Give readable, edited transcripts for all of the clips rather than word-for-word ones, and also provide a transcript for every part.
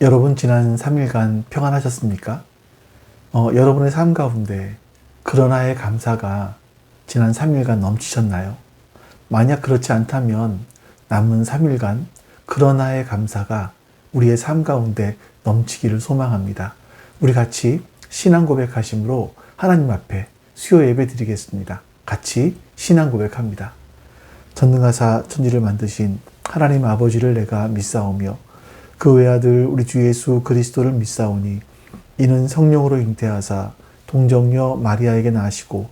여러분 지난 3일간 평안하셨습니까? 여러분의 삶 가운데 그러나의 감사가 지난 3일간 넘치셨나요? 만약 그렇지 않다면 남은 3일간 그러나의 감사가 우리의 삶 가운데 넘치기를 소망합니다. 우리 같이 신앙 고백하심으로 하나님 앞에 수요 예배 드리겠습니다. 같이 신앙 고백합니다. 전능하사 천지를 만드신 하나님 아버지를 내가 믿사오며 그 외아들 우리 주 예수 그리스도를 믿사오니 이는 성령으로 잉태하사 동정녀 마리아에게 나시고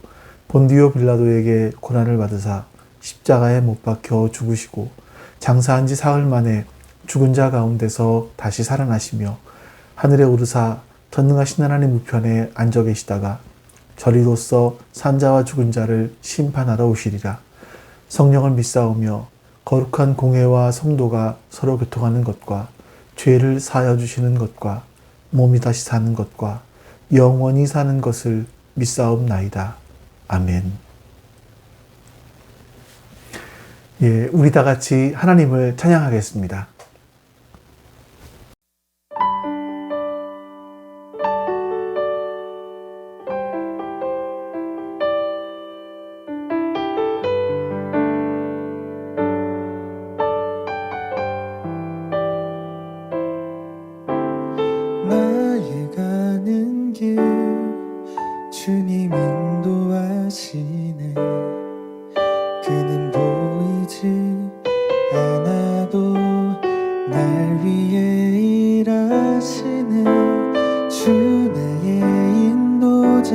본디오 빌라도에게 고난을 받으사 십자가에 못 박혀 죽으시고 장사한 지 사흘 만에 죽은 자 가운데서 다시 살아나시며 하늘에 오르사 전능하신 하나님 우편에 앉아 계시다가 저리로서 산자와 죽은 자를 심판하러 오시리라. 성령을 믿사오며 거룩한 공회와 성도가 서로 교통하는 것과 죄를 사하여 주시는 것과 몸이 다시 사는 것과 영원히 사는 것을 믿사옵나이다. 아멘. 우리 다 같이 하나님을 찬양하겠습니다. 나의 가는 길 주님 인도하시네. 그는 보이지 않아도 날 위해 일하시네. 주 나의 인도자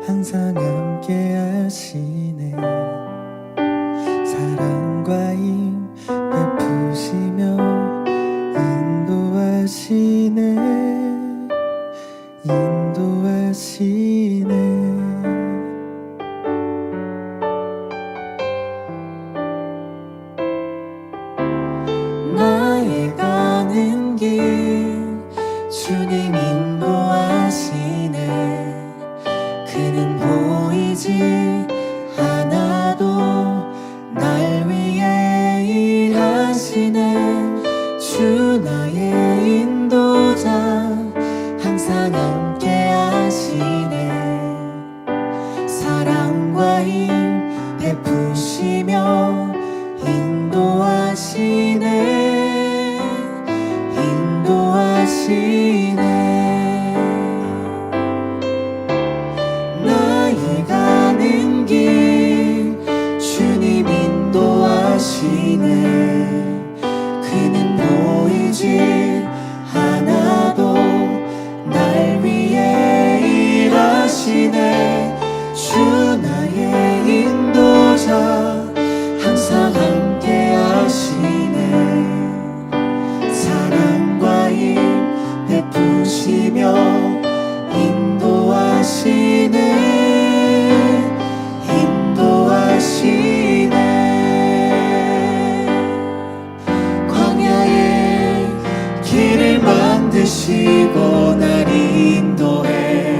항상 함께 하시네. 사랑과 힘 베푸시며 인도하시네. 나의 가는 길 주님 인도하시네. 그는 보이지 않아도 날 위해 일하시네. 주 나의 인도자 항상 함께 하시네. 사랑과 힘 베푸시며 인도하시네. 나의 가는 길 주님 인도하시네. 그는 보이지 않아도 날 위해 일하시네. 주 나의 인도자 항상 함께 하시네. 사랑과 힘 베푸시며 인도하시네. 광야에 길을 만드시고 날 인도해.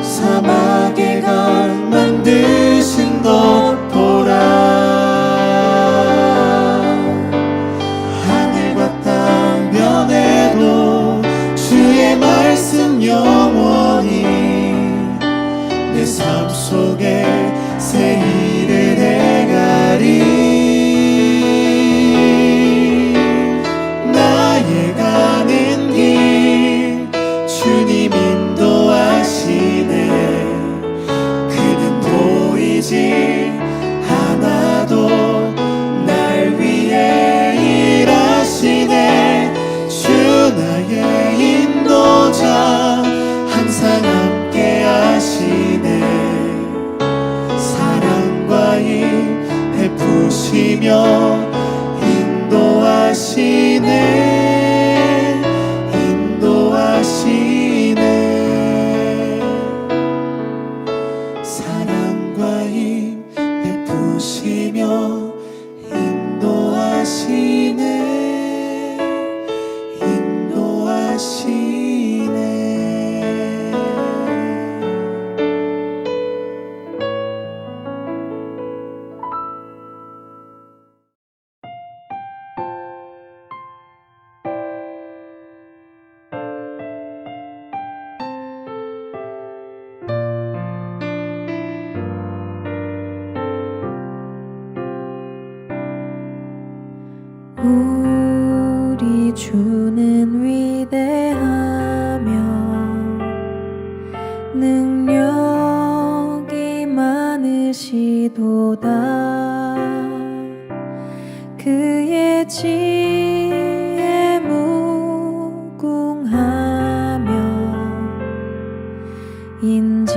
사막에 강 만드신 것 보라. 하늘과 땅 변해도 주의 말씀 영원히 내 삶 속에 새 일을 행하리. 나의 가는 길 주님 인도하시네. 그는 보이지 않아도 날 위해 일하시네. 주 나의 인도자 항상 함께 하시네. 사랑과 힘 베푸시며 인도하시네. 사랑과 힘 베푸시며 우리 주는 위대하며 능력이 많으시도다. 그의 지혜 무궁하며 인자는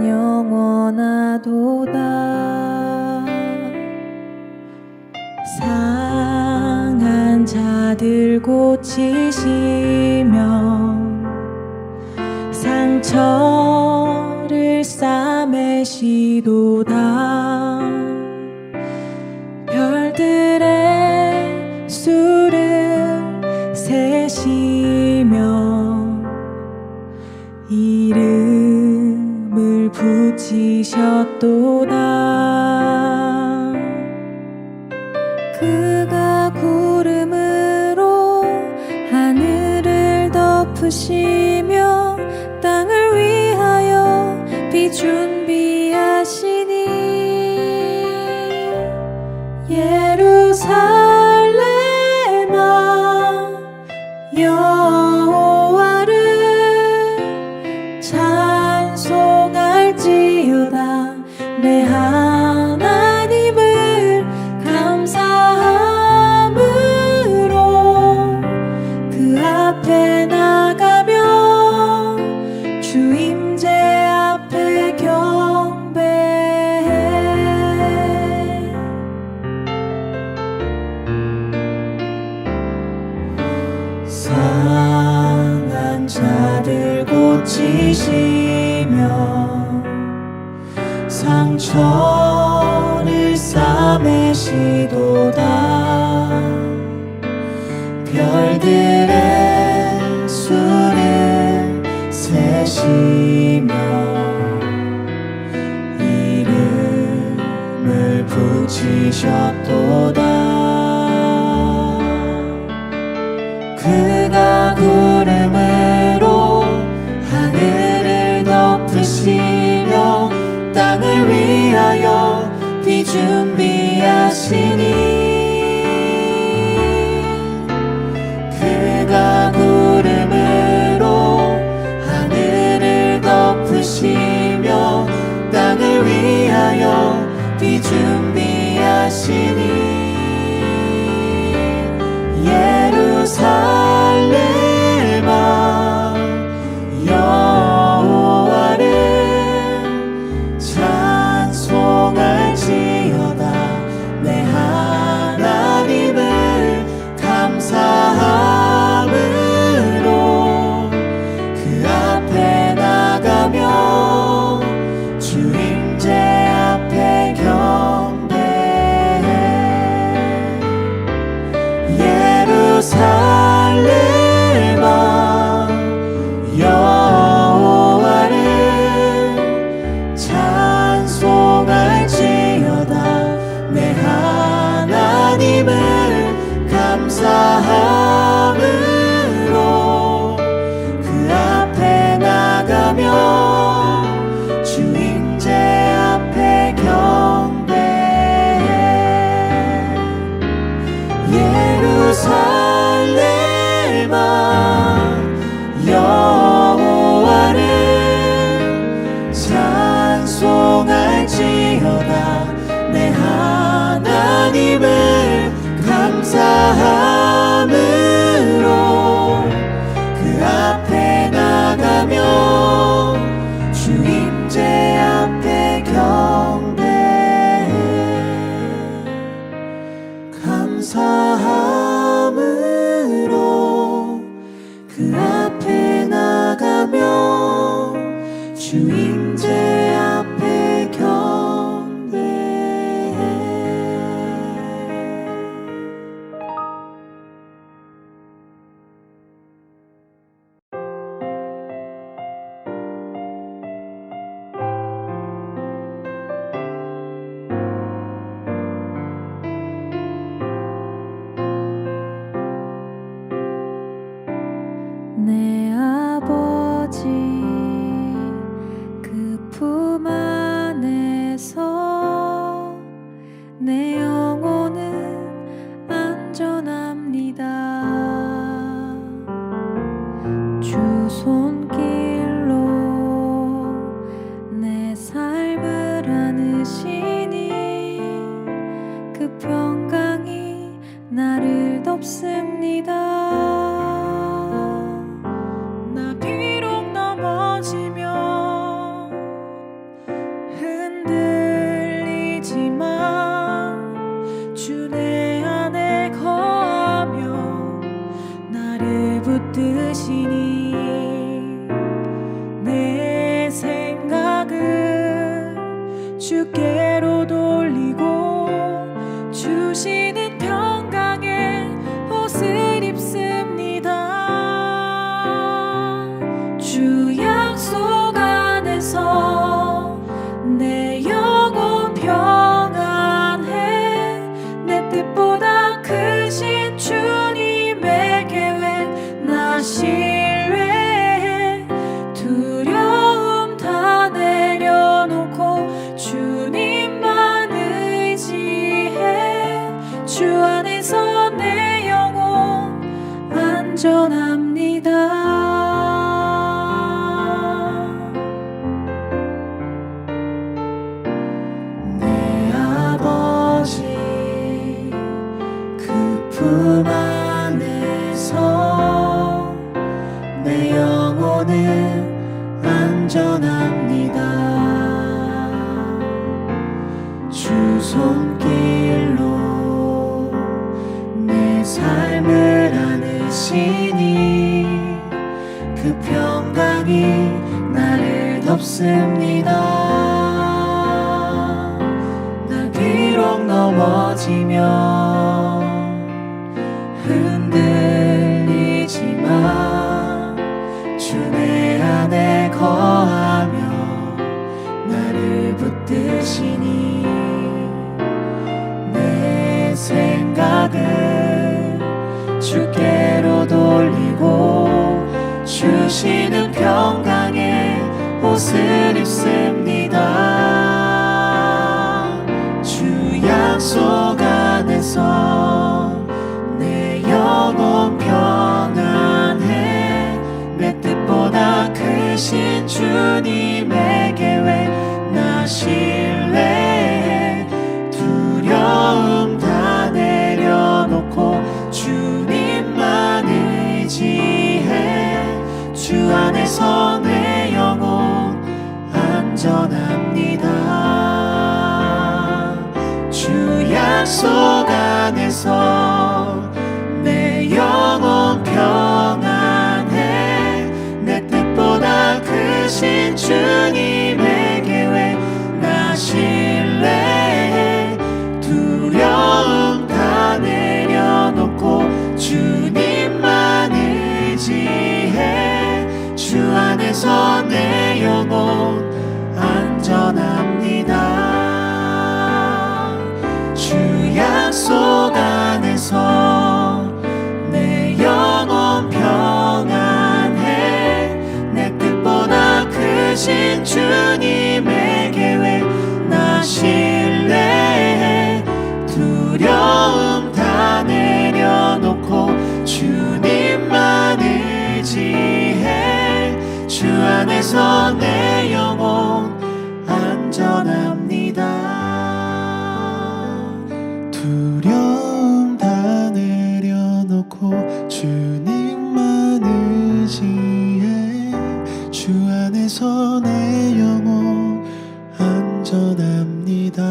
영원하도다. 상한 자들 고치시며 상처를 싸매시도다. 별들의 수를 세시며 이름을 붙이셨도다. 그가 구름으로 하늘을 덮으시며 땅을 위하여 비 준비하시니 예루살렘아 여호와를 찬송할지어다. 내 하나님을 감사함으로 그 앞에 나가며 주 임재 앞에 경배해. 상한 자들 고치시며 상처를 싸매시도다. 별들의 수를 세시며 이름을 붙이셨도다. 그가 구름으로 하늘을 덮으시며 땅을 위하여 비 준비하시니 그가 구름으로 하늘을 덮으시며 땅을 위하여 비 준비하시니 예루살렘아 여호와를 찬송할지어다. 내 하나님을 감사함으로 그 앞에 나가며 주 임재 앞에 경배해. 예루살렘아 여호와를 찬송할지어다. 내 하나님을 감사함으로 그 앞에 나가며 주 임재 앞에 경배해. 예루살렘아 여호와를 찬송할지어다. 내 하나님을 감사함으로 그 앞에 나가며 주 임재 앞에 경배해. 감사함으로 그 앞에 나가며 주 임재 앞에 경배해. 내 아버지 그 품 안에서 내 영혼은 높습니다. 나 비록 넘어지며 흔들리지만 주 내 안에 거하며 나를 붙드시니 내 생각을 주께로 돌리고 주시는 평강에 옷을 입습니다. 주 약속 안에서 내 영혼 평안해. 내 뜻보다 크신 주님의 계획 나 신뢰해. 두려움 다 내려놓고 주님만 의지해. 주 안에서 내 영혼 안전합니다. 내 아버지 그 품 안에서 내 영혼은 안전합니다. 주 손길로 내 삶을 안으시니 그 평강이 나를 덮습니다. 나 비록 넘어지며 흔들리지만 주 내 안에 거하며 나를 붙드시니 내 생각을 주께로 돌리고 주시는 평강에 옷을 입습니다. 주 약속 안에서 내 영혼 평안해. 내 뜻보다 크신 주님의 계획 나 신뢰해. 두려움 다 내려놓고 주님만 의지해. 주 안에서 내 영혼 안전합니다. 주 약속 안에서 내 영혼 평안해. 내 뜻보다 크신 주님의 계획 나 신뢰해. 두려움 다 내려놓고 주님만 의지해. 주 안에서 내 영혼 안전합니다. 주 약속 안에서 내 영혼 평안해. 내 뜻보다 크신 주님의 계획 나 신뢰해. 두려움 다 내려놓고 주님만 의지해. 주 안에서 내 영혼 안전합니다. 두려움 다 내려놓고 주님만 의지해. 주 안에서 내 영혼 안전합니다.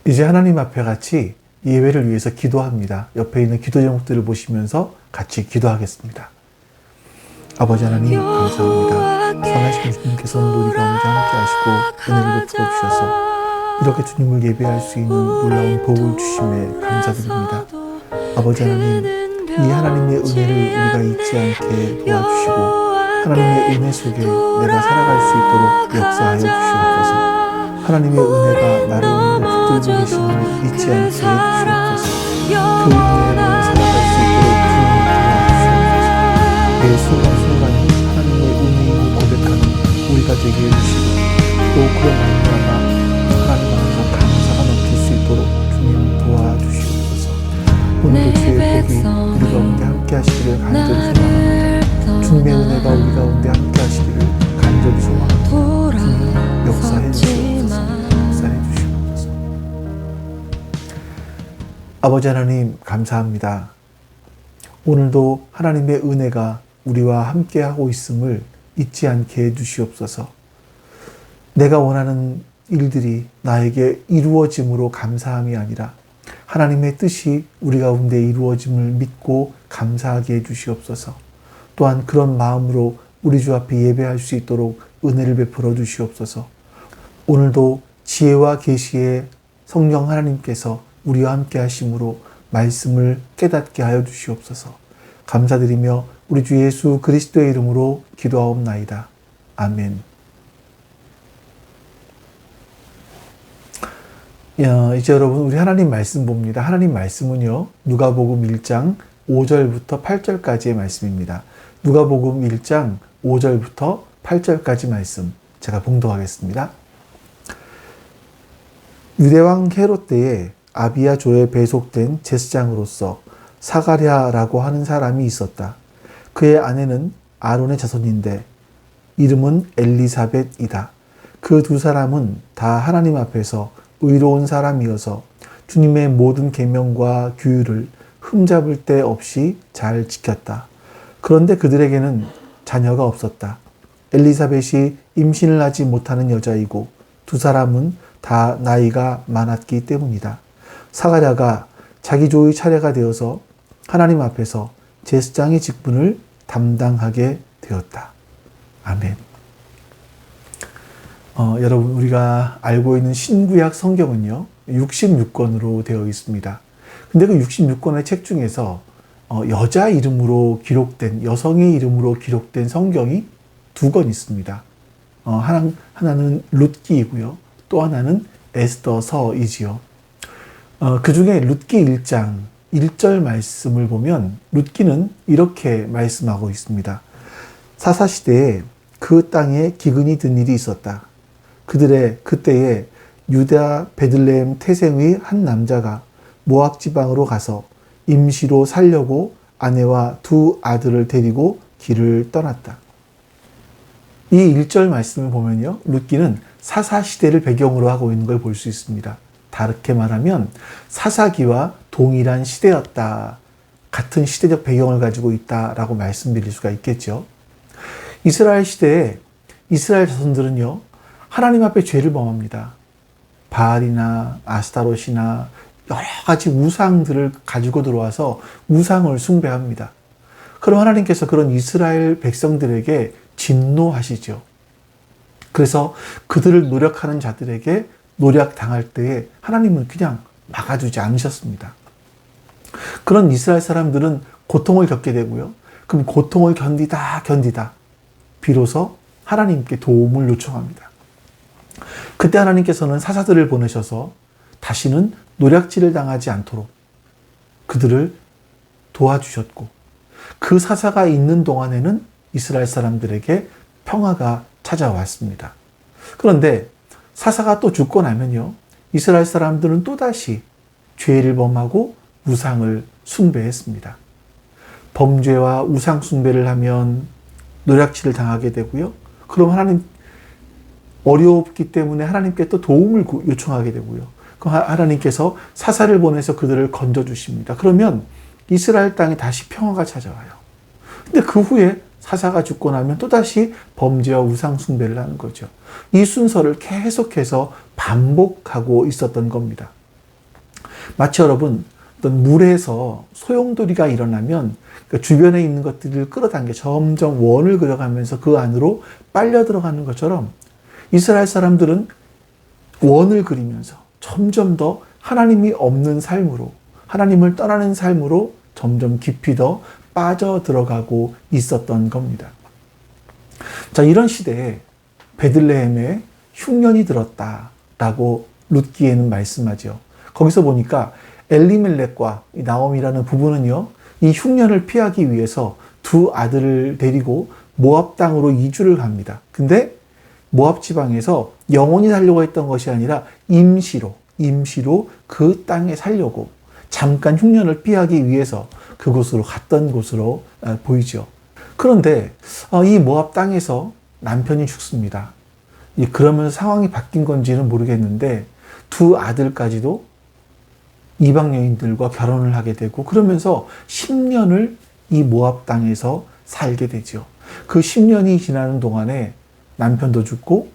이제 하나님 앞에 같이 예배를 위해서 기도합니다. 옆에 있는 기도 제목들을 보시면서 같이 기도하겠습니다. 아버지 하나님 감사합니다. 선하신 주님께서 오늘 우리 가운데 함께 하시고 은혜를 베풀어 주셔서 이렇게 주님을 예배할 수 있는 놀라운 복을 주심에 감사드립니다. 아버지 하나님, 이 하나님의 은혜를 우리가 잊지 않게 도와주시고 하나님의 은혜 속에 내가 살아갈 수 있도록 역사하여 주시옵소서. 하나님의 은혜가 나를 오늘도 붙들고 계심을 잊지 않게 해주시옵소서. 그 은혜로 살아갈 수 있도록 주님을 도와주시옵소서. 매 순간순간이 하나님의 은혜임을 고백하는 우리가 되게 해주시고 또 그런 말미암아 하나님 앞에서 감사가 넘칠 수 있도록 주님 도와주시옵소서. 오늘도 주의 복이 우리 가운데 함께 하시기를 간절히 소망합니다. 주님 아버지 하나님 감사합니다. 오늘도 하나님의 은혜가 우리와 함께하고 있음을 잊지 않게 해주시옵소서. 내가 원하는 일들이 나에게 이루어짐으로 감사함이 아니라 하나님의 뜻이 우리 가운데 이루어짐을 믿고 감사하게 해주시옵소서. 또한 그런 마음으로 우리 주 앞에 예배할 수 있도록 은혜를 베풀어 주시옵소서. 오늘도 지혜와 계시의 성령 하나님께서 우리와 함께 하심으로 말씀을 깨닫게 하여 주시옵소서. 감사드리며 우리 주 예수 그리스도의 이름으로 기도하옵나이다. 아멘. 이제 여러분 우리 하나님 말씀 봅니다. 하나님 말씀은요, 누가복음 1장 5절부터 8절까지의 말씀입니다. 누가복음 1장 5절부터 8절까지 말씀 제가 봉독하겠습니다. 유대왕 헤롯 때에 아비야 조에 배속된 제사장으로서 사가랴라고 하는 사람이 있었다. 그의 아내는 아론의 자손인데 이름은 엘리사벳이다. 그 두 사람은 다 하나님 앞에서 의로운 사람이어서 주님의 모든 계명과 규율을 흠잡을 데 없이 잘 지켰다. 그런데 그들에게는 자녀가 없었다. 엘리사벳이 임신을 하지 못하는 여자이고 두 사람은 다 나이가 많았기 때문이다. 사가랴가 자기 조의 차례가 되어서 하나님 앞에서 제사장의 직분을 담당하게 되었다. 아멘. 여러분 우리가 알고 있는 신구약 성경은요 66권으로 되어 있습니다. 근데 그 66권의 책 중에서 여자 이름으로 기록된, 여성의 이름으로 기록된 성경이 두 권 있습니다. 하나는 룻기이고요. 또 하나는 에스더서이지요. 그 중에 룻기 1장 1절 말씀을 보면 룻기는 이렇게 말씀하고 있습니다. 사사시대에 그 땅에 기근이 든 일이 있었다. 그때에 유다 베들레헴 태생의 한 남자가 모압 지방으로 가서 임시로 살려고 아내와 두 아들을 데리고 길을 떠났다. 이 1절 말씀을 보면요, 룻기는 사사시대를 배경으로 하고 있는 걸 볼 수 있습니다. 다르게 말하면 사사기와 동일한 시대였다. 같은 시대적 배경을 가지고 있다라고 말씀드릴 수가 있겠죠. 이스라엘 시대에 이스라엘 자손들은요, 하나님 앞에 죄를 범합니다. 바알이나 아스타롯이나 여러 가지 우상들을 가지고 들어와서 우상을 숭배합니다. 그럼 하나님께서 그런 이스라엘 백성들에게 진노하시죠. 그래서 그들을 노력하는 자들에게 노력당할 때에 하나님은 그냥 막아주지 않으셨습니다. 그런 이스라엘 사람들은 고통을 겪게 되고요. 그럼 고통을 견디다 비로소 하나님께 도움을 요청합니다. 그때 하나님께서는 사사들을 보내셔서 다시는 노략질을 당하지 않도록 그들을 도와주셨고, 그 사사가 있는 동안에는 이스라엘 사람들에게 평화가 찾아왔습니다. 그런데 사사가 또 죽고 나면요, 이스라엘 사람들은 또다시 죄를 범하고 우상을 숭배했습니다. 범죄와 우상 숭배를 하면 노략질을 당하게 되고요. 그럼 하나님 어려웠기 때문에 하나님께 또 도움을 요청하게 되고요. 그럼 하나님께서 사사를 보내서 그들을 건져주십니다. 그러면 이스라엘 땅에 다시 평화가 찾아와요. 근데 그 후에 사사가 죽고 나면 또다시 범죄와 우상 숭배를 하는 거죠. 이 순서를 계속해서 반복하고 있었던 겁니다. 마치 여러분, 어떤 물에서 소용돌이가 일어나면 그 주변에 있는 것들을 끌어당겨 점점 원을 그려가면서 그 안으로 빨려 들어가는 것처럼 이스라엘 사람들은 원을 그리면서 점점 더 하나님이 없는 삶으로, 하나님을 떠나는 삶으로 점점 깊이 더 빠져 들어가고 있었던 겁니다. 자, 이런 시대에 베들레헴에 흉년이 들었다라고 룻기에는 말씀하죠. 거기서 보니까 엘리멜렉과 나옴이라는 부부는요, 이 흉년을 피하기 위해서 두 아들을 데리고 모압 땅으로 이주를 갑니다. 근데 모압 지방에서 영원히 살려고 했던 것이 아니라 임시로 그 땅에 살려고 잠깐 흉년을 피하기 위해서 그곳으로 갔던 곳으로 보이죠. 그런데 이 모압 땅에서 남편이 죽습니다. 그러면서 상황이 바뀐 건지는 모르겠는데 두 아들까지도 이방 여인들과 결혼을 하게 되고 그러면서 10년을 이 모압 땅에서 살게 되죠. 그 10년이 지나는 동안에 남편도 죽고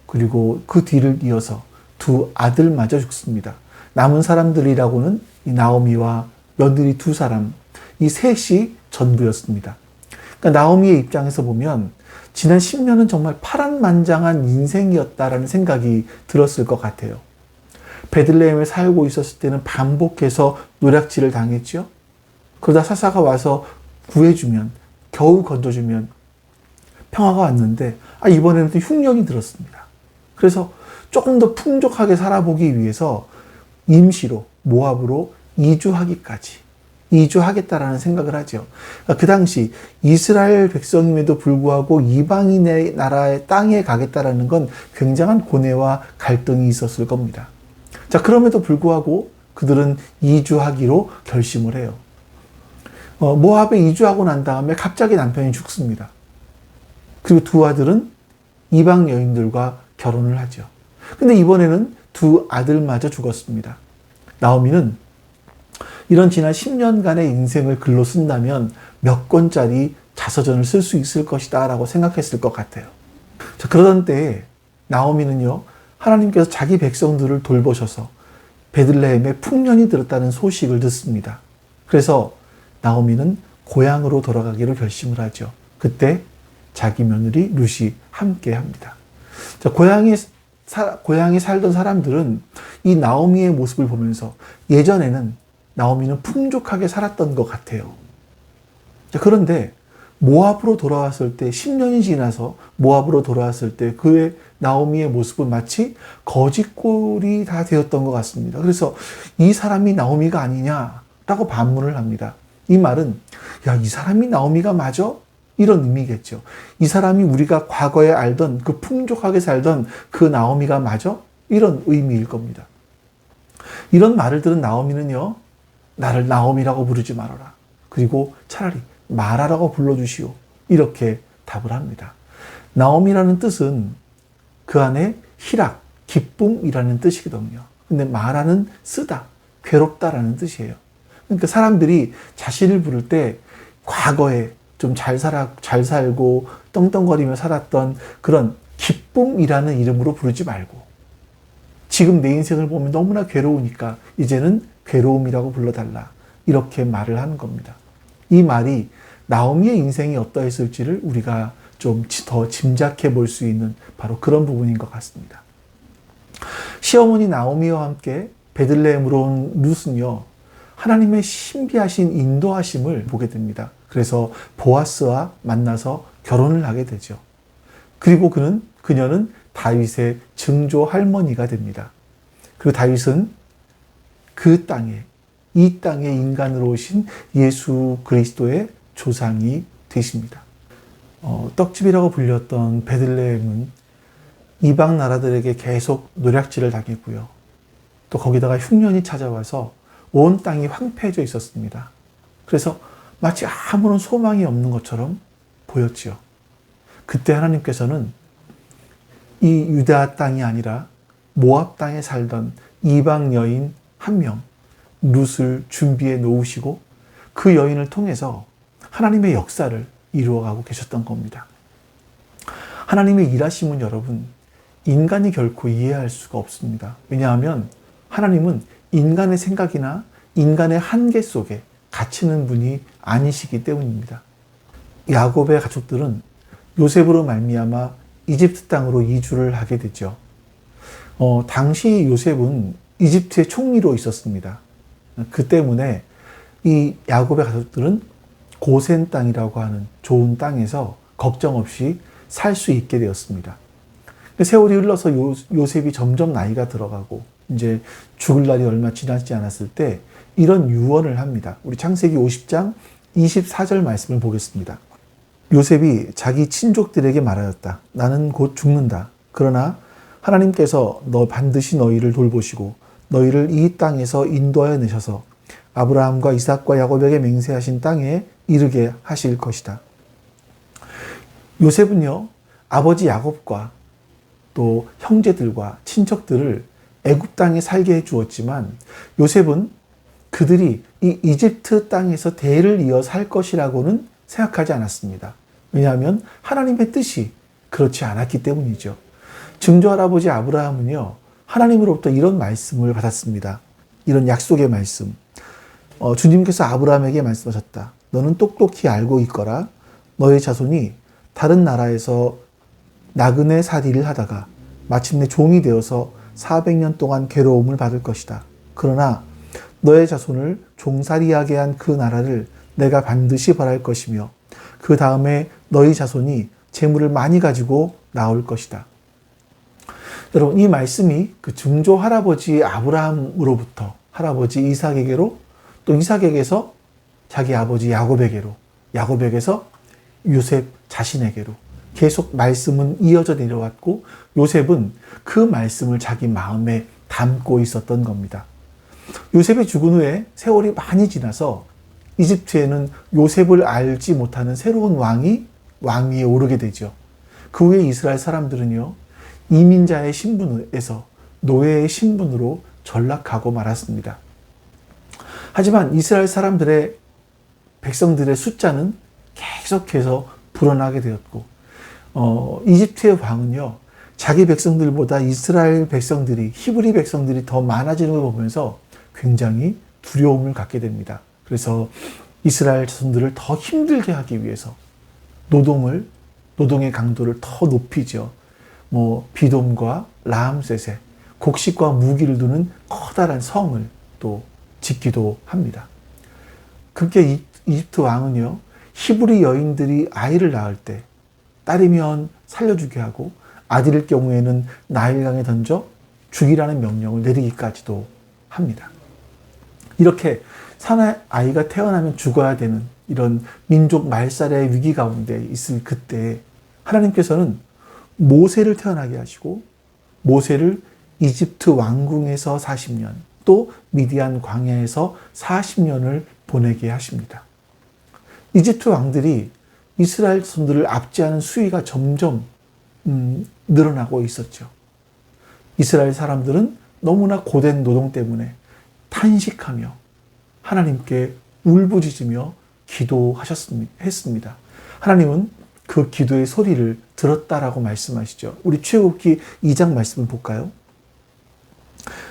그리고 그 뒤를 이어서 두 아들마저 죽습니다. 남은 사람들이라고는 이 나오미와 며느리 두 사람, 이 셋이 전부였습니다. 그러니까 나오미의 입장에서 보면 지난 10년은 정말 파란만장한 인생이었다라는 생각이 들었을 것 같아요. 베들레헴에 살고 있었을 때는 반복해서 노략질을 당했죠. 그러다 사사가 와서 구해주면, 겨우 건져주면 평화가 왔는데 이번에는 또 흉년이 들었습니다. 그래서 조금 더 풍족하게 살아보기 위해서 임시로 모압으로 이주하겠다라는 생각을 하죠. 그 당시 이스라엘 백성임에도 불구하고 이방인의 나라의 땅에 가겠다라는 건 굉장한 고뇌와 갈등이 있었을 겁니다. 자, 그럼에도 불구하고 그들은 이주하기로 결심을 해요. 모압에 이주하고 난 다음에 갑자기 남편이 죽습니다. 그리고 두 아들은 이방 여인들과 결혼을 하죠. 근데 이번에는 두 아들마저 죽었습니다. 나오미는 이런 지난 10년간의 인생을 글로 쓴다면 몇 권짜리 자서전을 쓸 수 있을 것이다 라고 생각했을 것 같아요. 자, 그러던 때에 나오미는요, 하나님께서 자기 백성들을 돌보셔서 베들레헴에 풍년이 들었다는 소식을 듣습니다. 그래서 나오미는 고향으로 돌아가기로 결심을 하죠. 그때 자기 며느리 룻이 함께 합니다. 자, 고향에 살던 사람들은 이 나오미의 모습을 보면서 예전에는 나오미는 풍족하게 살았던 것 같아요. 자, 그런데 모압으로 돌아왔을 때 10년이 지나서 모압으로 돌아왔을 때 그의 나오미의 모습은 마치 거짓골이 다 되었던 것 같습니다. 그래서 이 사람이 나오미가 아니냐라고 반문을 합니다. 이 말은 이 사람이 나오미가 맞아? 이런 의미겠죠. 이 사람이 우리가 과거에 알던 그 풍족하게 살던 그 나오미가 맞아? 이런 의미일 겁니다. 이런 말을 들은 나오미는요, 나를 나오미라고 부르지 말아라. 그리고 차라리 마라라고 불러주시오. 이렇게 답을 합니다. 나오미라는 뜻은 그 안에 희락, 기쁨이라는 뜻이거든요. 근데 마라는 쓰다, 괴롭다라는 뜻이에요. 그러니까 사람들이 자신을 부를 때 과거에 좀 잘 살고 떵떵거리며 살았던 그런 기쁨이라는 이름으로 부르지 말고 지금 내 인생을 보면 너무나 괴로우니까 이제는 괴로움이라고 불러달라. 이렇게 말을 하는 겁니다. 이 말이 나오미의 인생이 어떠했을지를 우리가 좀 더 짐작해 볼 수 있는 바로 그런 부분인 것 같습니다. 시어머니 나오미와 함께 베들레헴으로 온 룻은요, 하나님의 신비하신 인도하심을 보게 됩니다. 그래서 보아스와 만나서 결혼을 하게 되죠. 그리고 그녀는 다윗의 증조 할머니가 됩니다. 그리고 다윗은 이 땅에 인간으로 오신 예수 그리스도의 조상이 되십니다. 떡집이라고 불렸던 베들레헴은 이방 나라들에게 계속 노략질을 당했고요. 또 거기다가 흉년이 찾아와서 온 땅이 황폐해져 있었습니다. 그래서 마치 아무런 소망이 없는 것처럼 보였지요. 그때 하나님께서는 이 유다 땅이 아니라 모압 땅에 살던 이방 여인 한 명, 룻을 준비해 놓으시고 그 여인을 통해서 하나님의 역사를 이루어가고 계셨던 겁니다. 하나님의 일하심은 여러분, 인간이 결코 이해할 수가 없습니다. 왜냐하면 하나님은 인간의 생각이나 인간의 한계 속에 갇히는 분이 아니시기 때문입니다. 야곱의 가족들은 요셉으로 말미암아 이집트 땅으로 이주를 하게 되죠. 당시 요셉은 이집트의 총리로 있었습니다. 그 때문에 이 야곱의 가족들은 고센 땅이라고 하는 좋은 땅에서 걱정 없이 살 수 있게 되었습니다. 세월이 흘러서 요셉이 점점 나이가 들어가고 이제 죽을 날이 얼마 지나지 않았을 때 이런 유언을 합니다. 우리 창세기 50장 24절 말씀을 보겠습니다. 요셉이 자기 친족들에게 말하였다. 나는 곧 죽는다. 그러나 하나님께서 반드시 너희를 돌보시고 너희를 이 땅에서 인도하여 내셔서 아브라함과 이삭과 야곱에게 맹세하신 땅에 이르게 하실 것이다. 요셉은요, 아버지 야곱과 또 형제들과 친척들을 애굽 땅에 살게 해 주었지만 요셉은 그들이 이 이집트 땅에서 대를 이어 살 것이라고는 생각하지 않았습니다. 왜냐하면 하나님의 뜻이 그렇지 않았기 때문이죠. 증조 할아버지 아브라함은요, 하나님으로부터 이런 말씀을 받았습니다. 이런 약속의 말씀. 주님께서 아브라함에게 말씀하셨다. 너는 똑똑히 알고 있거라. 너의 자손이 다른 나라에서 나그네 살이를 하다가 마침내 종이 되어서 400년 동안 괴로움을 받을 것이다. 그러나 너의 자손을 종살이하게 한 그 나라를 내가 반드시 벌할 것이며 그 다음에 너희 자손이 재물을 많이 가지고 나올 것이다. 여러분, 이 말씀이 그 증조 할아버지 아브라함으로부터 할아버지 이삭에게로, 또 이삭에게서 자기 아버지 야곱에게로, 야곱에게서 요셉 자신에게로 계속 말씀은 이어져 내려왔고, 요셉은 그 말씀을 자기 마음에 담고 있었던 겁니다. 요셉이 죽은 후에 세월이 많이 지나서 이집트에는 요셉을 알지 못하는 새로운 왕위에 오르게 되죠. 그 후에 이스라엘 사람들은요, 이민자의 신분에서 노예의 신분으로 전락하고 말았습니다. 하지만 이스라엘 사람들의 백성들의 숫자는 계속해서 불어나게 되었고, 이집트의 왕은요, 자기 백성들보다 이스라엘 백성들이, 히브리 백성들이 더 많아지는 걸 보면서 굉장히 두려움을 갖게 됩니다. 그래서 이스라엘 자손들을 더 힘들게 하기 위해서 노동의 강도를 더 높이죠. 비돔과 라암셋에 곡식과 무기를 두는 커다란 성을 또 짓기도 합니다. 그렇게 이집트 왕은요, 히브리 여인들이 아이를 낳을 때 딸이면 살려주게 하고 아들일 경우에는 나일강에 던져 죽이라는 명령을 내리기까지도 합니다. 이렇게 아이가 태어나면 죽어야 되는 이런 민족 말살의 위기 가운데 있을 그때 하나님께서는 모세를 태어나게 하시고 모세를 이집트 왕궁에서 40년, 또 미디안 광야에서 40년을 보내게 하십니다. 이집트 왕들이 이스라엘 자손들을 압제하는 수위가 점점 늘어나고 있었죠. 이스라엘 사람들은 너무나 고된 노동 때문에 탄식하며 하나님께 울부짖으며 기도했습니다. 하나님은 그 기도의 소리를 들었다라고 말씀하시죠. 우리 출애굽기 2장 말씀을 볼까요?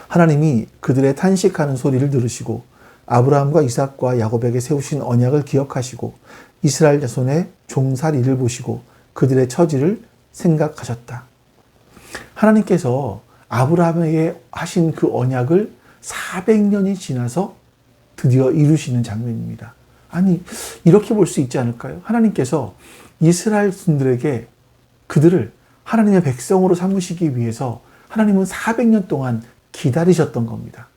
하나님이 그들의 탄식하는 소리를 들으시고 아브라함과 이삭과 야곱에게 세우신 언약을 기억하시고 이스라엘 자손의 종살이를 보시고 그들의 처지를 생각하셨다. 하나님께서 아브라함에게 하신 그 언약을 400년이 지나서 드디어 이루시는 장면입니다. 아니, 이렇게 볼 수 있지 않을까요? 하나님께서 이스라엘 분들에게 그들을 하나님의 백성으로 삼으시기 위해서 하나님은 400년 동안 기다리셨던 겁니다.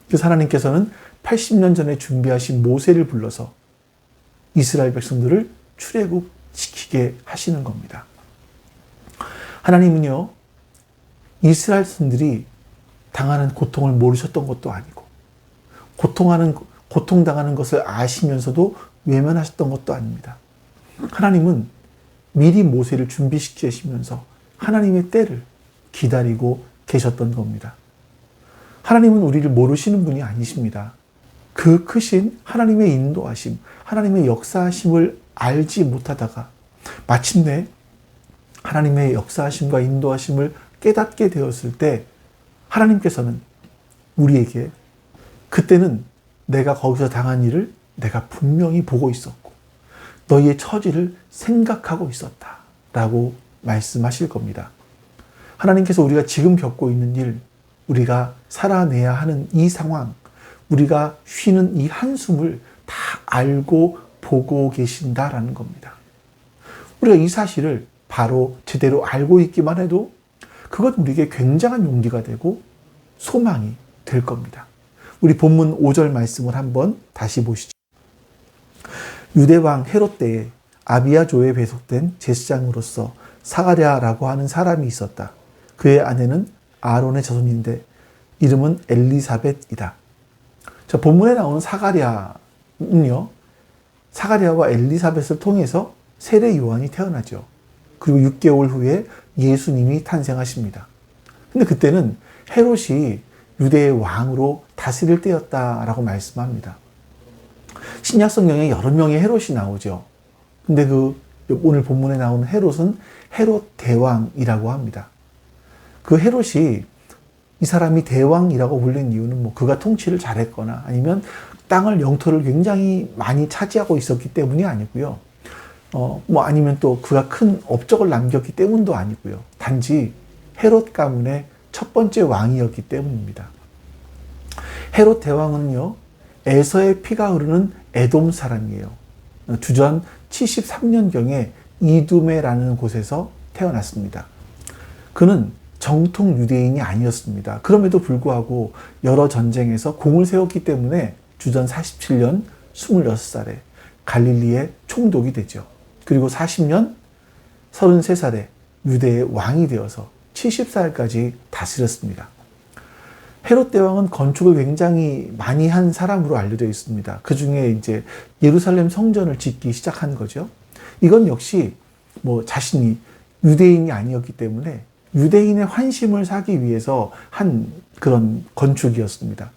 그래서 하나님께서는 80년 전에 준비하신 모세를 불러서 이스라엘 백성들을 출애굽시키게 하시는 겁니다. 하나님은요, 이스라엘 백성들이 당하는 고통을 모르셨던 것도 아니고 고통당하는 것을 아시면서도 외면하셨던 것도 아닙니다. 하나님은 미리 모세를 준비시키시면서 하나님의 때를 기다리고 계셨던 겁니다. 하나님은 우리를 모르시는 분이 아니십니다. 그 크신 하나님의 인도하심, 하나님의 역사하심을 알지 못하다가 마침내 하나님의 역사하심과 인도하심을 깨닫게 되었을 때 하나님께서는 우리에게 그때는 내가 거기서 당한 일을 내가 분명히 보고 있었고 너희의 처지를 생각하고 있었다 라고 말씀하실 겁니다. 하나님께서 우리가 지금 겪고 있는 일, 우리가 살아내야 하는 이 상황, 우리가 쉬는 이 한숨을 다 알고 보고 계신다라는 겁니다. 우리가 이 사실을 바로 제대로 알고 있기만 해도 그것 우리에게 굉장한 용기가 되고 소망이 될 겁니다. 우리 본문 5절 말씀을 한번 다시 보시죠. 유대왕 헤롯 때에 아비야조에 배속된 제사장으로서 사가랴라고 하는 사람이 있었다. 그의 아내는 아론의 자손인데 이름은 엘리사벳이다. 자, 본문에 나오는 사가랴는요, 사가랴와 엘리사벳을 통해서 세례 요한이 태어나죠. 그리고 6개월 후에 예수님이 탄생하십니다. 근데 그때는 헤롯이 유대의 왕으로 다스릴 때였다라고 말씀합니다. 신약 성경에 여러 명의 헤롯이 나오죠. 근데 오늘 본문에 나오는 헤롯은 헤롯 대왕이라고 합니다. 그 헤롯이 이 사람이 대왕이라고 불린 이유는 뭐 그가 통치를 잘했거나 아니면 땅을 영토를 굉장히 많이 차지하고 있었기 때문이 아니고요. 뭐 아니면 또 그가 큰 업적을 남겼기 때문도 아니고요. 단지 헤롯 가문의 첫 번째 왕이었기 때문입니다. 헤롯 대왕은요, 에서의 피가 흐르는 에돔 사람이에요. 주전 73년경에 이두메라는 곳에서 태어났습니다. 그는 정통 유대인이 아니었습니다. 그럼에도 불구하고 여러 전쟁에서 공을 세웠기 때문에 주전 47년 26살에 갈릴리의 총독이 되죠. 그리고 40년 33살에 유대의 왕이 되어서 70살까지 다스렸습니다. 헤롯 대왕은 건축을 굉장히 많이 한 사람으로 알려져 있습니다. 그 중에 이제 예루살렘 성전을 짓기 시작한 거죠. 이건 역시 뭐 자신이 유대인이 아니었기 때문에 유대인의 환심을 사기 위해서 한 그런 건축이었습니다.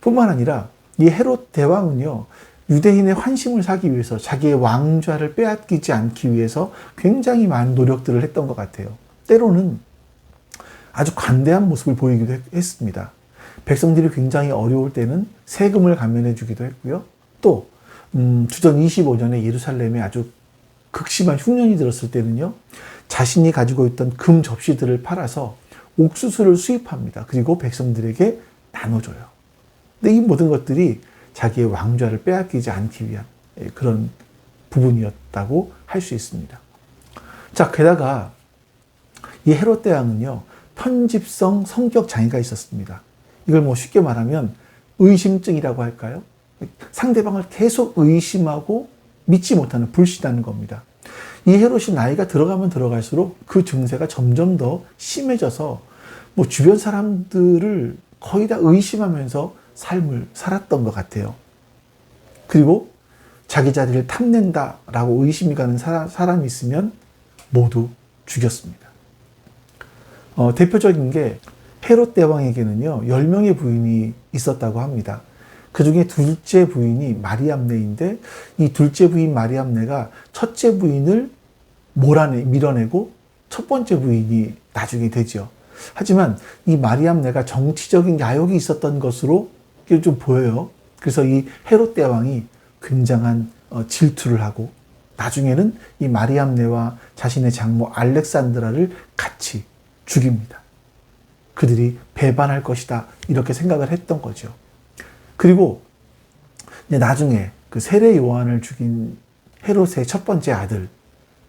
뿐만 아니라 이 헤롯 대왕은요, 유대인의 환심을 사기 위해서 자기의 왕좌를 빼앗기지 않기 위해서 굉장히 많은 노력들을 했던 것 같아요. 때로는 아주 관대한 모습을 보이기도 했습니다. 백성들이 굉장히 어려울 때는 세금을 감면해 주기도 했고요. 또 주전 25년에 예루살렘에 아주 극심한 흉년이 들었을 때는요, 자신이 가지고 있던 금 접시들을 팔아서 옥수수를 수입합니다. 그리고 백성들에게 나눠줘요. 근데 이 모든 것들이 자기의 왕좌를 빼앗기지 않기 위한 그런 부분이었다고 할 수 있습니다. 자, 게다가 이 헤롯 대왕은요, 편집성 성격 장애가 있었습니다. 이걸 뭐 쉽게 말하면 의심증이라고 할까요? 상대방을 계속 의심하고 믿지 못하는, 불신하는 겁니다. 이 헤롯이 나이가 들어가면 들어갈수록 그 증세가 점점 더 심해져서 뭐 주변 사람들을 거의 다 의심하면서 삶을 살았던 것 같아요. 그리고 자기 자리를 탐낸다라고 의심이 가는 사람이 있으면 모두 죽였습니다. 대표적인 게 헤롯 대왕에게는요, 10명의 부인이 있었다고 합니다. 그 중에 둘째 부인이 마리암네인데, 이 둘째 부인 마리암네가 첫째 부인을 밀어내고 첫 번째 부인이 나중에 되죠. 하지만 이 마리암네가 정치적인 야욕이 있었던 것으로 좀 보여요. 그래서 이 헤롯 대왕이 굉장한 질투를 하고 나중에는 이 마리암네와 자신의 장모 알렉산드라를 같이 죽입니다. 그들이 배반할 것이다, 이렇게 생각을 했던 거죠. 그리고 나중에 그 세례 요한을 죽인 헤롯의 첫 번째 아들,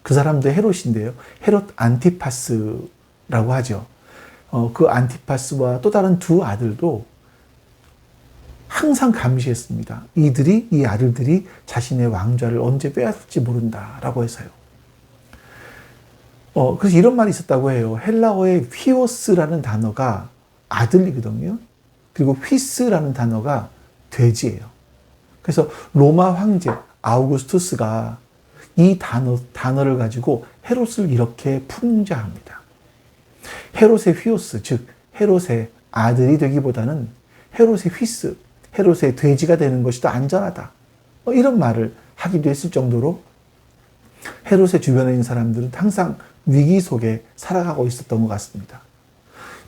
그 사람도 헤롯인데요, 헤롯 안티파스라고 하죠. 그 안티파스와 또 다른 두 아들도 항상 감시했습니다. 이 아들들이 자신의 왕좌를 언제 빼앗을지 모른다라고 해서요. 그래서 이런 말이 있었다고 해요. 헬라어의 휘오스라는 단어가 아들이거든요. 그리고 휘스라는 단어가 돼지예요. 그래서 로마 황제 아우구스투스가 이 단어를 가지고 헤롯을 이렇게 풍자합니다. 헤롯의 휘오스, 즉 헤롯의 아들이 되기보다는 헤롯의 휘스, 헤롯의 돼지가 되는 것이 더 안전하다, 이런 말을 하기도 했을 정도로 헤롯의 주변에 있는 사람들은 항상 위기 속에 살아가고 있었던 것 같습니다.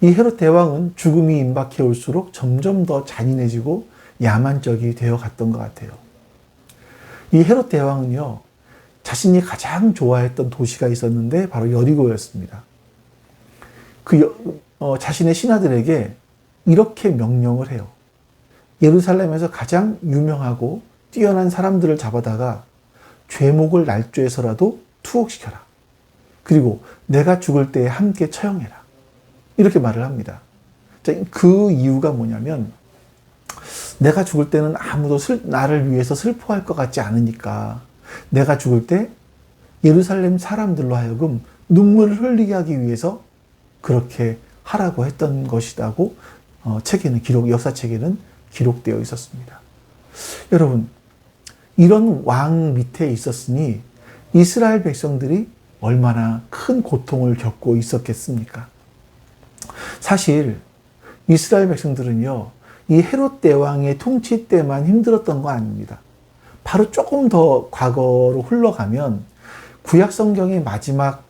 이 헤롯 대왕은 죽음이 임박해 올수록 점점 더 잔인해지고 야만적이 되어 갔던 것 같아요. 이 헤롯 대왕은요, 자신이 가장 좋아했던 도시가 있었는데 바로 여리고였습니다. 자신의 신하들에게 이렇게 명령을 해요. 예루살렘에서 가장 유명하고 뛰어난 사람들을 잡아다가 죄목을 날조해서라도 투옥시켜라. 그리고 내가 죽을 때에 함께 처형해라. 이렇게 말을 합니다. 그 이유가 뭐냐면, 내가 죽을 때는 아무도 나를 위해서 슬퍼할 것 같지 않으니까 내가 죽을 때 예루살렘 사람들로 하여금 눈물을 흘리게 하기 위해서 그렇게 하라고 했던 것이라고 역사책에는 기록되어 있었습니다. 여러분, 이런 왕 밑에 있었으니 이스라엘 백성들이 얼마나 큰 고통을 겪고 있었겠습니까? 사실 이스라엘 백성들은요, 이 헤롯 대왕의 통치 때만 힘들었던 거 아닙니다. 바로 조금 더 과거로 흘러가면 구약 성경의 마지막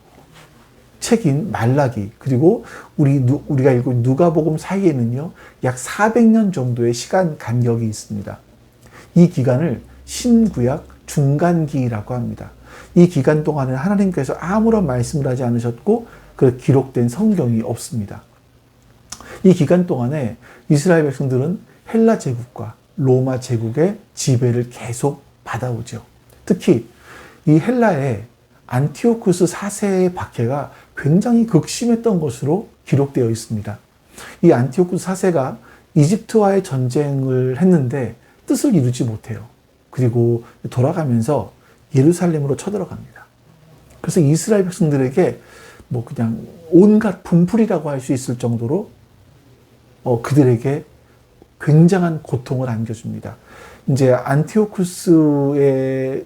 책인 말라기, 그리고 우리가 읽고 누가복음 사이에는요, 약 400년 정도의 시간 간격이 있습니다. 이 기간을 신구약 중간기라고 합니다. 이 기간 동안에 하나님께서 아무런 말씀을 하지 않으셨고, 그 기록된 성경이 없습니다. 이 기간 동안에 이스라엘 백성들은 헬라 제국과 로마 제국의 지배를 계속 받아오죠. 특히 이 헬라의 안티오쿠스 4세의 박해가 굉장히 극심했던 것으로 기록되어 있습니다. 이 안티오쿠스 4세가 이집트와의 전쟁을 했는데 뜻을 이루지 못해요. 그리고 돌아가면서 예루살렘으로 쳐들어갑니다. 그래서 이스라엘 백성들에게 뭐 그냥 온갖 분풀이라고 할 수 있을 정도로 그들에게 굉장한 고통을 안겨줍니다. 이제 안티오쿠스의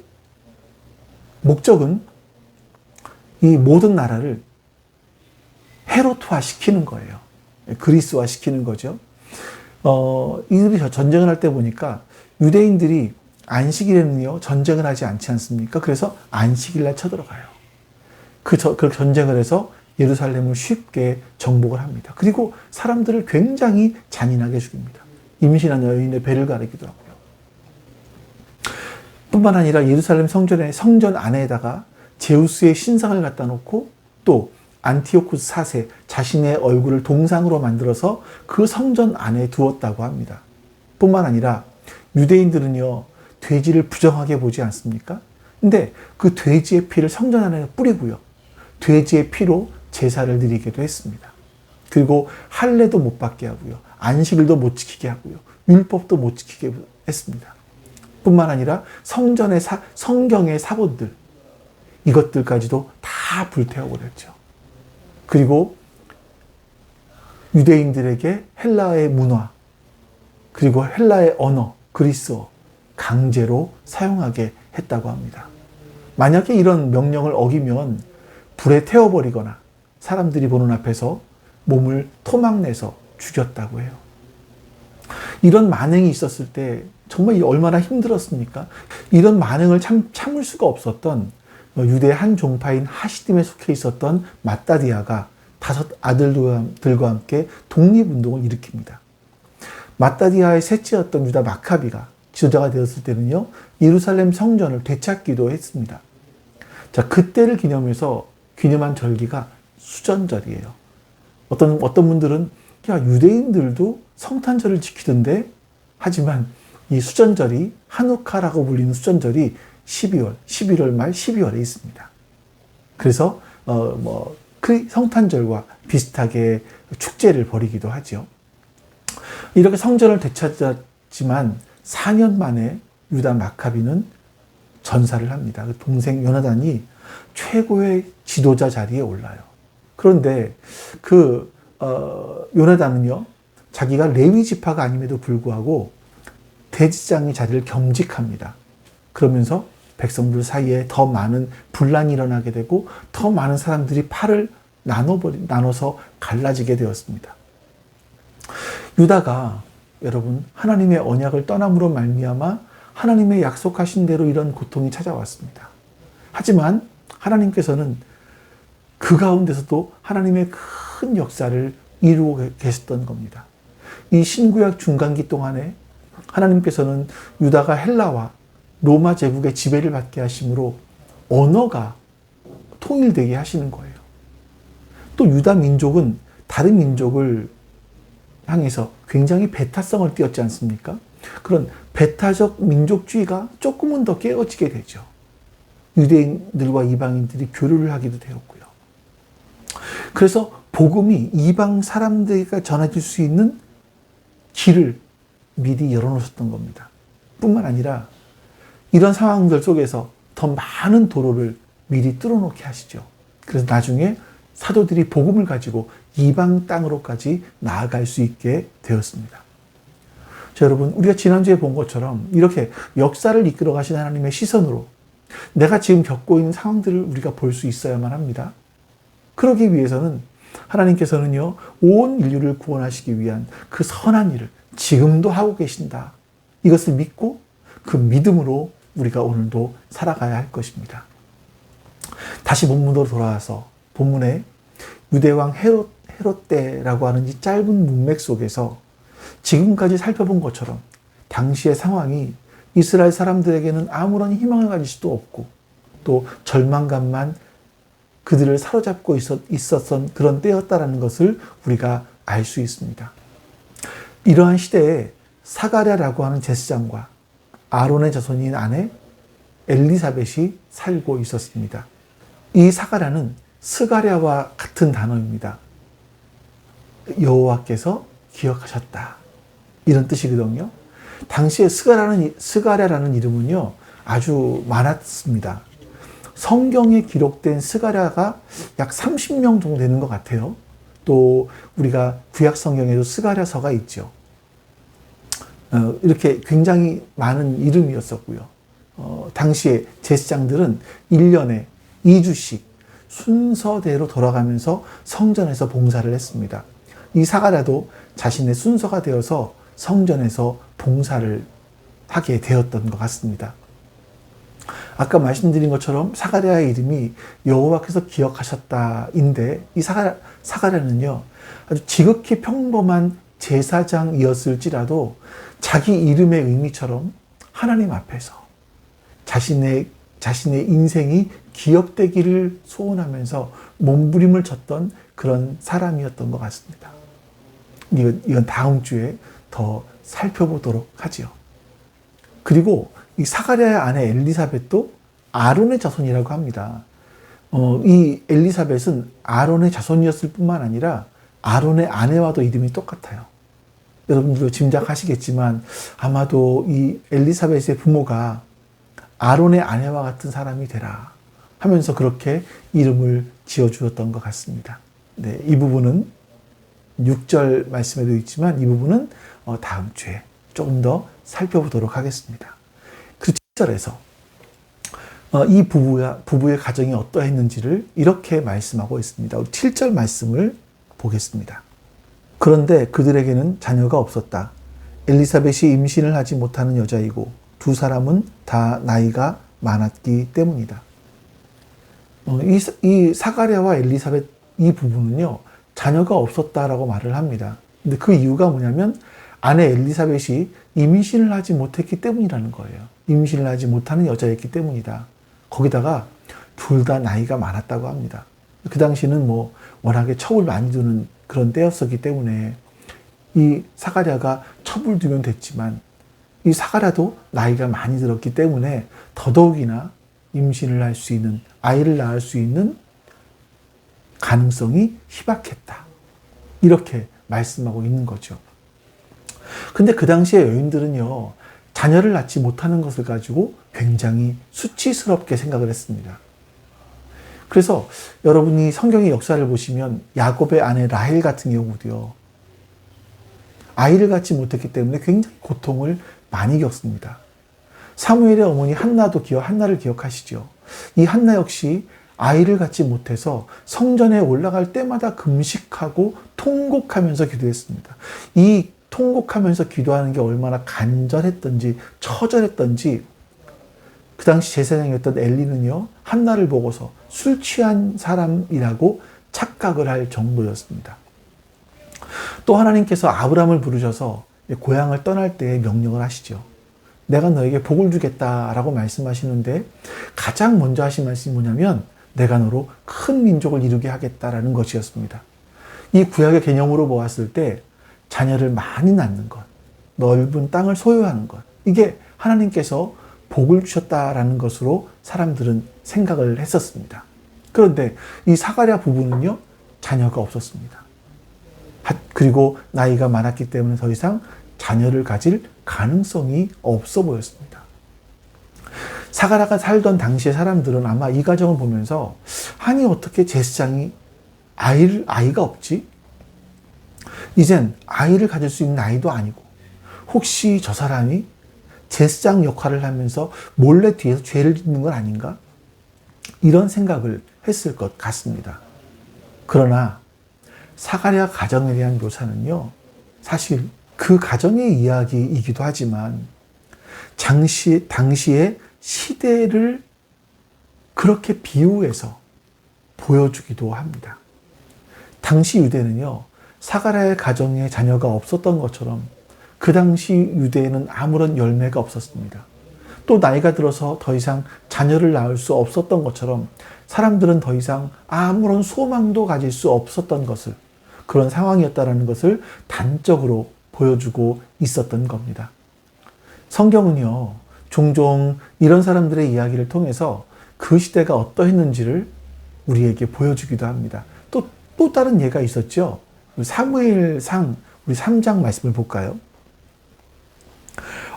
목적은 이 모든 나라를 헤롯화 시키는 거예요. 그리스화 시키는 거죠. 이들이 전쟁을 할 때 보니까 유대인들이 안식일에는요, 전쟁을 하지 않지 않습니까? 그래서 안식일날 쳐들어가요. 그 전쟁을 해서 예루살렘을 쉽게 정복을 합니다. 그리고 사람들을 굉장히 잔인하게 죽입니다. 임신한 여인의 배를 가르기도 하고요. 뿐만 아니라 예루살렘 성전 안에다가 제우스의 신상을 갖다 놓고 또 안티오쿠스 4세 자신의 얼굴을 동상으로 만들어서 그 성전 안에 두었다고 합니다. 뿐만 아니라 유대인들은요, 돼지를 부정하게 보지 않습니까? 근데 그 돼지의 피를 성전 안에 뿌리고요, 돼지의 피로 제사를 드리기도 했습니다. 그리고 할례도 못 받게 하고요, 안식일도 못 지키게 하고요, 율법도 못 지키게 했습니다. 뿐만 아니라 성경의 사본들, 이것들까지도 다 불태워버렸죠. 그리고 유대인들에게 헬라의 문화, 그리고 헬라의 언어, 그리스어, 강제로 사용하게 했다고 합니다. 만약에 이런 명령을 어기면 불에 태워버리거나 사람들이 보는 앞에서 몸을 토막내서 죽였다고 해요. 이런 만행이 있었을 때 정말 얼마나 힘들었습니까? 이런 만행을 참을 수가 없었던 유대 한 종파인 하시딤에 속해 있었던 마따디아가 5 아들들과 함께 독립운동을 일으킵니다. 마따디아의 셋째였던 유다 마카비가 지도자가 되었을 때는요, 예루살렘 성전을 되찾기도 했습니다. 자, 그때를 기념한 절기가 수전절이에요. 어떤 분들은 야, 유대인들도 성탄절을 지키던데, 하지만 이 수전절이 하누카라고 불리는 수전절이 11월 말 12월에 있습니다. 그래서 성탄절과 비슷하게 축제를 벌이기도 하죠. 이렇게 성전을 되찾았지만 4년 만에 유다 마카비는 전사를 합니다. 그 동생 요나단이 최고의 지도자 자리에 올라요. 그런데 요나단은요, 자기가 레위 지파가 아님에도 불구하고 대지장의 자리를 겸직합니다. 그러면서 백성들 사이에 더 많은 분란이 일어나게 되고 더 많은 사람들이 팔을 나눠서 갈라지게 되었습니다. 유다가 여러분 하나님의 언약을 떠남으로 말미암아 하나님의 약속하신 대로 이런 고통이 찾아왔습니다. 하지만 하나님께서는 그 가운데서도 하나님의 큰 역사를 이루고 계셨던 겁니다. 이 신구약 중간기 동안에 하나님께서는 유다가 헬라와 로마 제국의 지배를 받게 하심으로 언어가 통일되게 하시는 거예요. 또 유다 민족은 다른 민족을 향해서 굉장히 배타성을 띄었지 않습니까? 그런 배타적 민족주의가 조금은 더 깨어지게 되죠. 유대인들과 이방인들이 교류를 하기도 되었고요. 그래서 복음이 이방 사람들에게 전해질 수 있는 길을 미리 열어놓으셨던 겁니다. 뿐만 아니라 이런 상황들 속에서 더 많은 도로를 미리 뚫어놓게 하시죠. 그래서 나중에 사도들이 복음을 가지고 이방 땅으로까지 나아갈 수 있게 되었습니다. 자, 여러분, 우리가 지난주에 본 것처럼 이렇게 역사를 이끌어 가신 하나님의 시선으로 내가 지금 겪고 있는 상황들을 우리가 볼 수 있어야만 합니다. 그러기 위해서는 하나님께서는요, 온 인류를 구원하시기 위한 그 선한 일을 지금도 하고 계신다. 이것을 믿고 그 믿음으로 우리가 오늘도 살아가야 할 것입니다. 다시 본문으로 돌아와서 본문에 유대왕 헤롯 때라고 하는 이 짧은 문맥 속에서 지금까지 살펴본 것처럼 당시의 상황이 이스라엘 사람들에게는 아무런 희망을 가질 수도 없고 또 절망감만 그들을 사로잡고 있었던 그런 때였다라는 것을 우리가 알 수 있습니다. 이러한 시대에 사가랴라고 하는 제사장과 아론의 자손인 아내 엘리사벳이 살고 있었습니다. 이 사가랴는 스가랴와 같은 단어입니다. 여호와께서 기억하셨다. 이런 뜻이거든요. 당시에 스가랴라는 이름은요, 아주 많았습니다. 성경에 기록된 스가랴가 약 30명 정도 되는 것 같아요. 또 우리가 구약 성경에도 스가랴서가 있죠. 이렇게 굉장히 많은 이름이었었고요. 당시에 제사장들은 1년에 2주씩 순서대로 돌아가면서 성전에서 봉사를 했습니다. 이 사가랴도 자신의 순서가 되어서 성전에서 봉사를 하게 되었던 것 같습니다. 아까 말씀드린 것처럼 사가랴의 이름이 여호와께서 기억하셨다인데 이 사가랴는요, 아주 지극히 평범한 제사장이었을지라도 자기 이름의 의미처럼 하나님 앞에서 자신의 인생이 기억되기를 소원하면서 몸부림을 쳤던 그런 사람이었던 것 같습니다. 이건 다음 주에 더 살펴보도록 하지요. 그리고 이 사가랴의 아내 엘리사벳도 아론의 자손이라고 합니다. 이 엘리사벳은 아론의 자손이었을 뿐만 아니라 아론의 아내와도 이름이 똑같아요. 여러분들도 짐작하시겠지만 아마도 이 엘리사벳의 부모가 아론의 아내와 같은 사람이 되라 하면서 그렇게 이름을 지어주었던 것 같습니다. 네, 이 부분은 6절 말씀에도 있지만 이 부분은 다음 주에 조금 더 살펴보도록 하겠습니다. 그 7절에서 이 부부의 가정이 어떠했는지를 이렇게 말씀하고 있습니다. 7절 말씀을 보겠습니다. 그런데 그들에게는 자녀가 없었다. 엘리사벳이 임신을 하지 못하는 여자이고 두 사람은 다 나이가 많았기 때문이다. 이 사가랴와 엘리사벳 이 부부는요, 자녀가 없었다라고 말을 합니다. 근데 그 이유가 뭐냐면 아내 엘리사벳이 임신을 하지 못했기 때문이라는 거예요. 임신을 하지 못하는 여자였기 때문이다. 거기다가 둘 다 나이가 많았다고 합니다. 그 당시는 뭐 워낙에 첩을 많이 두는 그런 때였었기 때문에 이 사가랴가 첩을 두면 됐지만 이 사가랴도 나이가 많이 들었기 때문에 더더욱이나 임신을 할 수 있는, 아이를 낳을 수 있는 가능성이 희박했다. 이렇게 말씀하고 있는 거죠. 근데 그 당시에 여인들은요, 자녀를 낳지 못하는 것을 가지고 굉장히 수치스럽게 생각을 했습니다. 그래서 여러분이 성경의 역사를 보시면 야곱의 아내 라헬 같은 경우도요, 아이를 갖지 못했기 때문에 굉장히 고통을 많이 겪습니다. 사무엘의 어머니 한나를 기억하시죠? 이 한나 역시 아이를 갖지 못해서 성전에 올라갈 때마다 금식하고 통곡하면서 기도했습니다. 이 통곡하면서 기도하는 게 얼마나 간절했던지 처절했던지 그 당시 제사장이었던 엘리는요, 한나를 보고서 술 취한 사람이라고 착각을 할 정도였습니다. 또 하나님께서 아브라함을 부르셔서 고향을 떠날 때 명령을 하시죠. 내가 너에게 복을 주겠다라고 말씀하시는데 가장 먼저 하신 말씀이 뭐냐면 내가 너로 큰 민족을 이루게 하겠다라는 것이었습니다. 이 구약의 개념으로 보았을 때 자녀를 많이 낳는 것, 넓은 땅을 소유하는 것, 이게 하나님께서 복을 주셨다라는 것으로 사람들은 생각을 했었습니다. 그런데 이 사가랴 부부는요, 자녀가 없었습니다. 그리고 나이가 많았기 때문에 더 이상 자녀를 가질 가능성이 없어 보였습니다. 사가랴가 살던 당시의 사람들은 아마 이 가정을 보면서 아니 어떻게 제사장이 아이가 없지? 이젠 아이를 가질 수 있는 나이도 아니고 혹시 저 사람이 제사장 역할을 하면서 몰래 뒤에서 죄를 짓는 건 아닌가? 이런 생각을 했을 것 같습니다. 그러나 사가랴 가정에 대한 묘사는요, 사실 그 가정의 이야기이기도 하지만 당시의 시대를 그렇게 비유해서 보여주기도 합니다. 당시 유대는요, 사가랴의 가정에 자녀가 없었던 것처럼 그 당시 유대에는 아무런 열매가 없었습니다. 또 나이가 들어서 더 이상 자녀를 낳을 수 없었던 것처럼 사람들은 더 이상 아무런 소망도 가질 수 없었던 것을, 그런 상황이었다는 것을 단적으로 보여주고 있었던 겁니다. 성경은요, 종종 이런 사람들의 이야기를 통해서 그 시대가 어떠했는지를 우리에게 보여주기도 합니다. 또 다른 예가 있었죠. 사무엘상 우리 3장 말씀을 볼까요?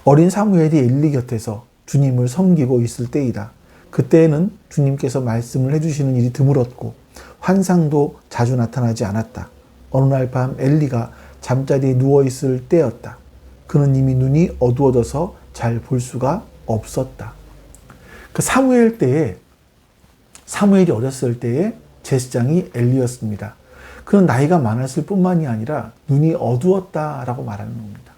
어린 사무엘이 엘리 곁에서 주님을 섬기고 있을 때이다. 그때에는 주님께서 말씀을 해주시는 일이 드물었고 환상도 자주 나타나지 않았다. 어느 날 밤 엘리가 잠자리에 누워있을 때였다. 그는 이미 눈이 어두워져서 잘 볼 수가 없었다. 그 사무엘이 어렸을 때의 제사장이 엘리였습니다. 그는 나이가 많았을 뿐만이 아니라 눈이 어두웠다라고 말하는 겁니다.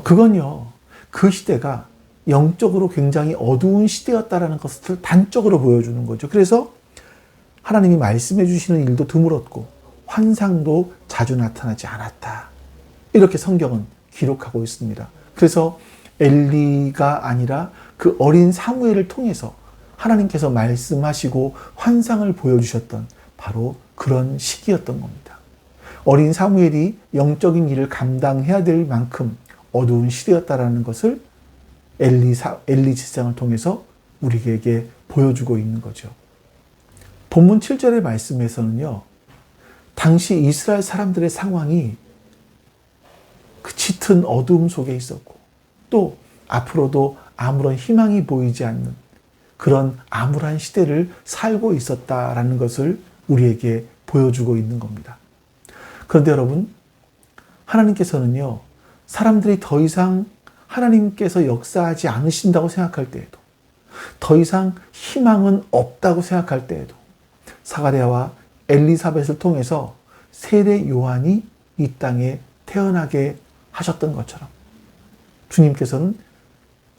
그건요, 그 시대가 영적으로 굉장히 어두운 시대였다라는 것을 단적으로 보여주는 거죠. 그래서 하나님이 말씀해 주시는 일도 드물었고 환상도 자주 나타나지 않았다. 이렇게 성경은 기록하고 있습니다. 그래서 엘리가 아니라 그 어린 사무엘을 통해서 하나님께서 말씀하시고 환상을 보여주셨던 바로 그런 시기였던 겁니다. 어린 사무엘이 영적인 일을 감당해야 될 만큼 어두운 시대였다라는 것을 엘리 제사장을 통해서 우리에게 보여주고 있는 거죠. 본문 7절의 말씀에서는요, 당시 이스라엘 사람들의 상황이 그 짙은 어두움 속에 있었고 또 앞으로도 아무런 희망이 보이지 않는 그런 암울한 시대를 살고 있었다라는 것을 우리에게 보여주고 있는 겁니다. 그런데 여러분, 하나님께서는요, 사람들이 더 이상 하나님께서 역사하지 않으신다고 생각할 때에도, 더 이상 희망은 없다고 생각할 때에도 사가랴와 엘리사벳을 통해서 세례 요한이 이 땅에 태어나게 하셨던 것처럼 주님께서는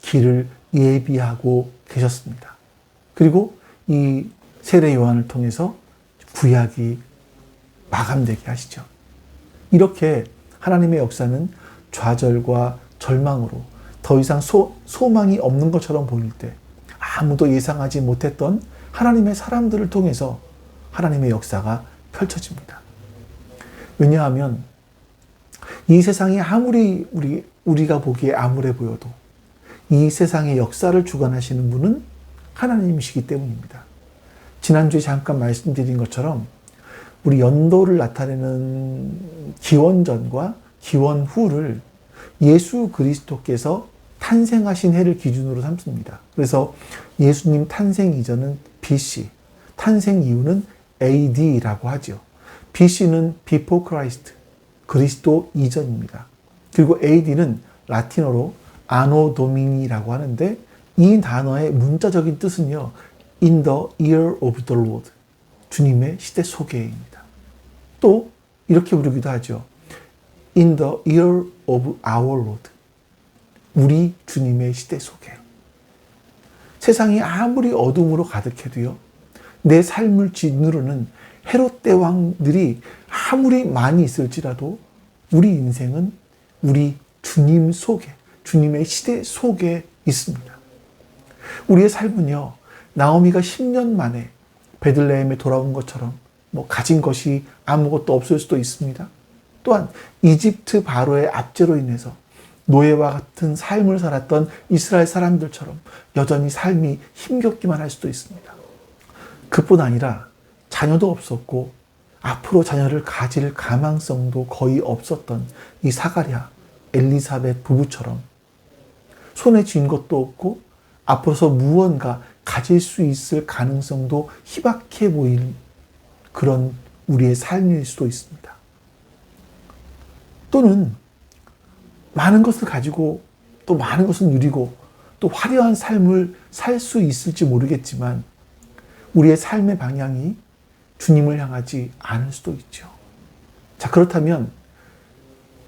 길을 예비하고 계셨습니다. 그리고 이 세례 요한을 통해서 구약이 마감되게 하시죠. 이렇게 하나님의 역사는 좌절과 절망으로 더 이상 소망이 없는 것처럼 보일 때 아무도 예상하지 못했던 하나님의 사람들을 통해서 하나님의 역사가 펼쳐집니다. 왜냐하면 이 세상이 아무리 우리가 보기에 암울해 보여도 이 세상의 역사를 주관하시는 분은 하나님이시기 때문입니다. 지난주에 잠깐 말씀드린 것처럼 우리 연도를 나타내는 기원전과 기원후를 예수 그리스도께서 탄생하신 해를 기준으로 삼습니다. 그래서 예수님 탄생 이전은 BC, 탄생 이후는 AD라고 하죠. BC는 Before Christ, 그리스도 이전입니다. 그리고 AD는 라틴어로 Anno Domini라고 하는데 이 단어의 문자적인 뜻은요, In the year of the Lord, 주님의 시대 속에입니다. 또 이렇게 부르기도 하죠. In the year of our Lord, 우리 주님의 시대 속에. 세상이 아무리 어둠으로 가득해도요, 내 삶을 짓누르는 헤롯 대왕들이 아무리 많이 있을지라도 우리 인생은 우리 주님 속에, 주님의 시대 속에 있습니다. 우리의 삶은요, 나오미가 10년 만에 베들레헴에 돌아온 것처럼 가진 것이 아무것도 없을 수도 있습니다. 또한 이집트 바로의 압제로 인해서 노예와 같은 삶을 살았던 이스라엘 사람들처럼 여전히 삶이 힘겹기만 할 수도 있습니다. 그뿐 아니라 자녀도 없었고 앞으로 자녀를 가질 가망성도 거의 없었던 이 사가랴, 엘리사벳 부부처럼 손에 쥔 것도 없고 앞으로서 무언가 가질 수 있을 가능성도 희박해 보이는 그런 우리의 삶일 수도 있습니다. 또는 많은 것을 가지고 또 많은 것을 누리고 또 화려한 삶을 살 수 있을지 모르겠지만 우리의 삶의 방향이 주님을 향하지 않을 수도 있죠. 자, 그렇다면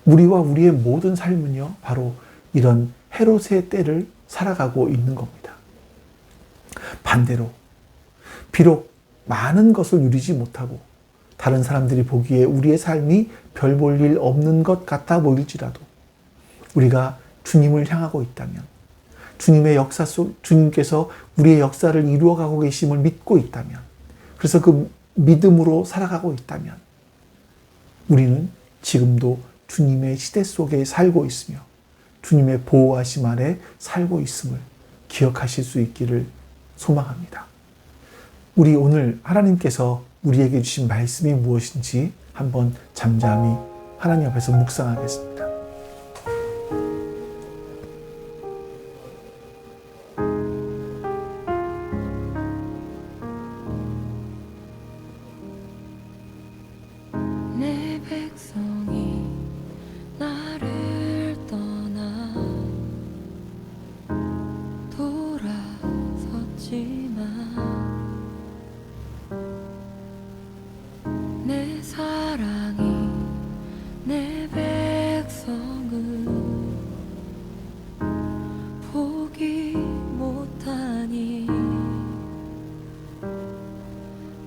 우리와 우리의 모든 삶은요, 바로 이런 헤롯의 때를 살아가고 있는 겁니다. 반대로 비록 많은 것을 누리지 못하고 다른 사람들이 보기에 우리의 삶이 별 볼 일 없는 것 같아 보일지라도 우리가 주님을 향하고 있다면, 주님의 역사 속, 주님께서 우리의 역사를 이루어가고 계심을 믿고 있다면, 그래서 그 믿음으로 살아가고 있다면 우리는 지금도 주님의 시대 속에 살고 있으며 주님의 보호하심 아래 살고 있음을 기억하실 수 있기를 소망합니다. 우리 오늘 하나님께서 우리에게 주신 말씀이 무엇인지 한번 잠잠히 하나님 앞에서 묵상하겠습니다. 내 백성이 나를 떠나 돌아섰지만 내 사랑이 내 백성을 포기 못하니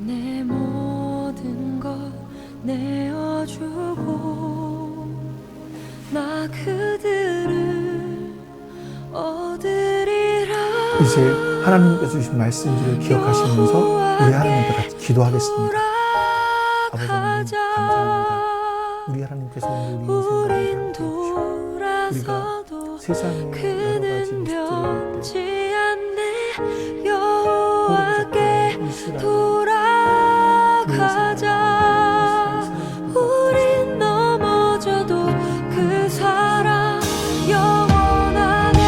내 모든 것 내어주고 나 그들을 얻으리라. 이제 하나님께서 주신 말씀들을 기억하시면서 우리 하나님과 같이 기도하겠습니다. 아버지 하나님 감사합니다. 우리 하나님께서 오늘 우리 인생을 함께 해주시고 우리가 세상의 여러 가지 모습들을 않네 여호와께 돌아가자. 우린 넘어져도 그 사랑 영원하네.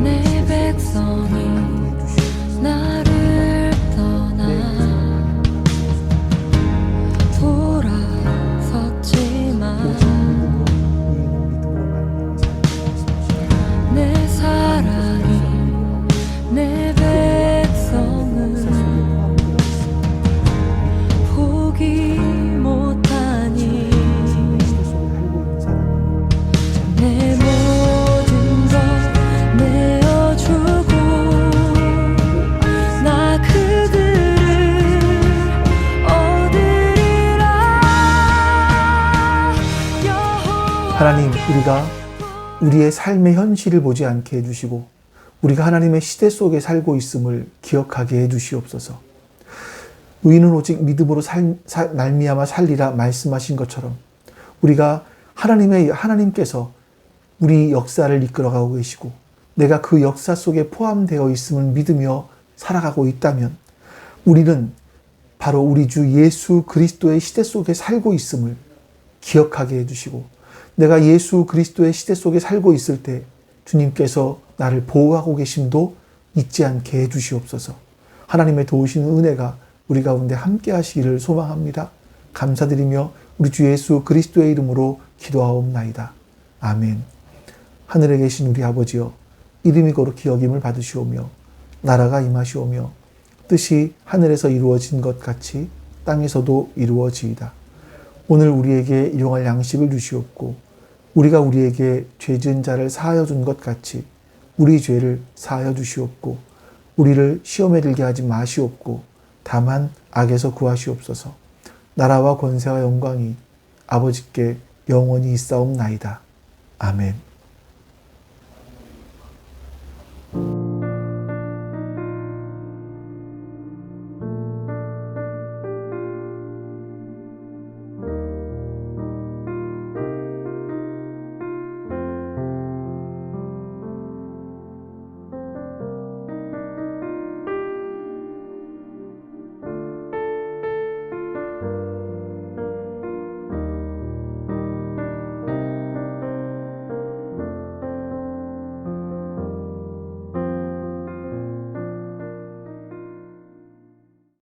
내 백성이 나를 떠나 돌아섰지만 내 사랑이 내 백성을 포기 못하니 내 모든 것 내어주고 나 그들을 얻으리라. 하나님, 우리가 우리의 삶의 현실을 보지 않게 해주시고 우리가 하나님의 시대 속에 살고 있음을 기억하게 해주시옵소서. 의인은 오직 믿음으로 말미암아 살리라 말씀하신 것처럼 우리가 하나님께서 우리 역사를 이끌어가고 계시고 내가 그 역사 속에 포함되어 있음을 믿으며 살아가고 있다면 우리는 바로 우리 주 예수 그리스도의 시대 속에 살고 있음을 기억하게 해주시고 내가 예수 그리스도의 시대 속에 살고 있을 때 주님께서 나를 보호하고 계심도 잊지 않게 해주시옵소서. 하나님의 도우시는 은혜가 우리 가운데 함께 하시기를 소망합니다. 감사드리며 우리 주 예수 그리스도의 이름으로 기도하옵나이다. 아멘. 하늘에 계신 우리 아버지여, 이름이 거룩히 여김을 받으시오며 나라가 임하시오며 뜻이 하늘에서 이루어진 것 같이 땅에서도 이루어지이다. 오늘 우리에게 일용할 양식을 주시옵고 우리가 우리에게 죄 지은 자를 사하여 준 것 같이 우리 죄를 사하여 주시옵고 우리를 시험에 들게 하지 마시옵고 다만 악에서 구하시옵소서. 나라와 권세와 영광이 아버지께 영원히 있사옵나이다. 아멘.